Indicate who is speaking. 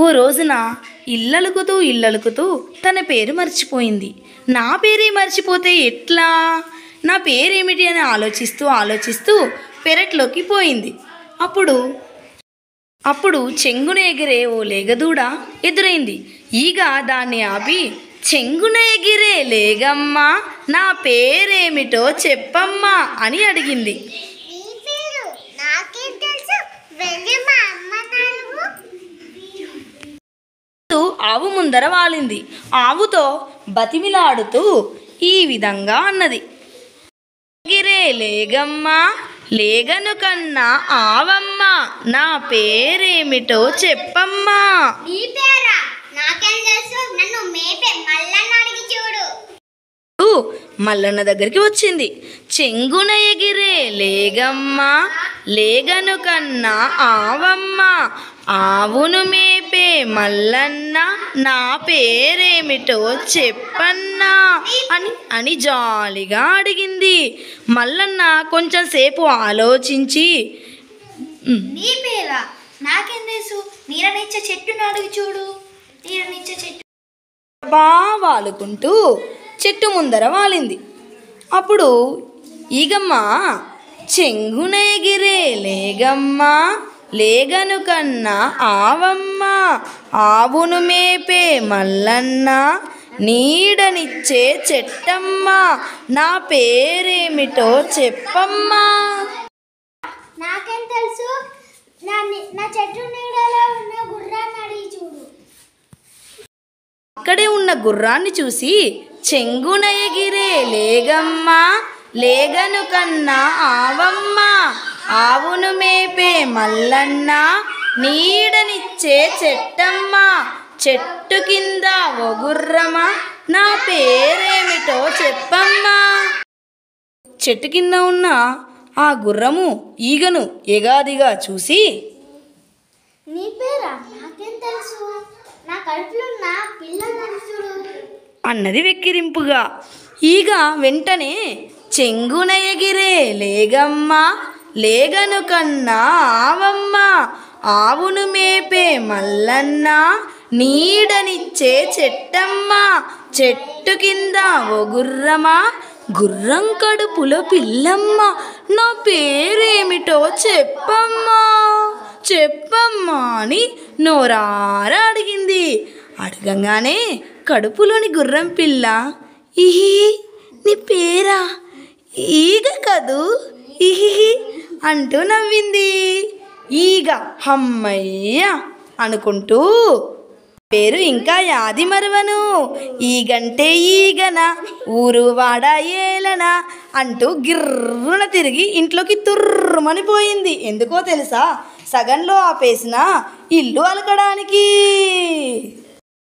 Speaker 1: ఓ రోజున ఇల్లలుకుతూ తన పేరు మర్చిపోయింది. నా పేరే మర్చిపోతే ఎట్లా, నా పేరేమిటి అని ఆలోచిస్తూ పెరట్లోకి పోయింది. అప్పుడు చెంగున ఎగిరే ఓ లేగదూడ ఎదురైంది. ఈగ దాన్ని ఆపి, చెంగున ఎగిరే లేగమ్మా, నా పేరేమిటో చెప్పమ్మా అని అడిగింది. ఆవు ముందర వాలింది. ఆవుతో బతిమిలాడుతూ ఈ విధంగా అన్నది, ఎగిరే లేగమ్మా, లేగను కన్నా ఆవమ్మా, నా పేరేమిటో చెప్పమ్మా. మల్లన్న దగ్గరికి వచ్చింది. చెంగున ఎగిరే లేగమ్మా, లేగను కన్నా ఆవమ్మా, ఆవును మేపే మల్లన్న, నా పేరేమిటో చెప్పన్నా అని జాలిగా అడిగింది. మల్లన్న కొంచెం సేపు ఆలోచించి,
Speaker 2: నీ పేరా, నాకేం తెలుసు, నీరనిచ్చే చెట్టును అడిగి చూడు. నీరనిచ్చే చెట్టు
Speaker 1: వాలుకుంటూ చెట్టు ముందర వాలింది. అప్పుడు ఈగమ్మ, చెంగున ఎగిరే లేగమ్మా, లేగను కన్నా ఆవమ్మ, ఆవును మేపే మల్లన్న, నీడనిచ్చే చెట్టమ్మ, నా పేరేమిటో చెప్పమ్మా.
Speaker 2: నాకేం తెలుసు, నా చెట్టు నీడలో ఉన్న గుర్రాన్ని అడిగి చూడు.
Speaker 1: అక్కడే ఉన్న గుర్రాన్ని చూసి, చెంగున ఎగిరే లేగమ్మా, లేగను కన్నా ఆవమ్మ, ఆవును మేపే మల్లన్న, నీడనిచ్చే చెట్టమ్మ, చెట్టు కింద ఓ గుర్రమా, నా పేరేమిటో చెప్పమ్మా. చెట్టు కింద ఉన్న ఆ గుర్రము ఈగను ఎగాదిగా చూసి,
Speaker 2: నీ పేరా, నాకేం తెలుసు, నా కడుపులో ఉన్న పిల్లని చూడు
Speaker 1: అన్నది వెక్కిరింపుగా. ఈగ వెంటనే, చెంగున ఎగిరే లేగమ్మా, లేగను కన్నా ఆవమ్మ, ఆవును మేపే మల్లన్న, నీడనిచ్చే చెట్టమ్మ, చెట్టు కింద ఓ గుర్రమా, గుర్రం కడుపులో పిల్లమ్మ, నా పేరేమిటో చెప్పమ్మా అని నోరారా అడిగింది. అడగంగానే కడుపులోని గుర్రం పిల్ల, ఇహి నీ పేరా, ఈగ కదూ, ఇహి అంటూ నవ్వింది. ఈగ హమ్మయ్య అనుకుంటూ, పేరు ఇంకా యాది మరవను, ఈగంటే ఈగన, ఊరు వాడ ఏలన అంటూ గిర్రున తిరిగి ఇంట్లోకి తుర్రుమని పోయింది. ఎందుకో తెలుసా, సగంలో ఆపేసిన ఇల్లు అలకడానికి.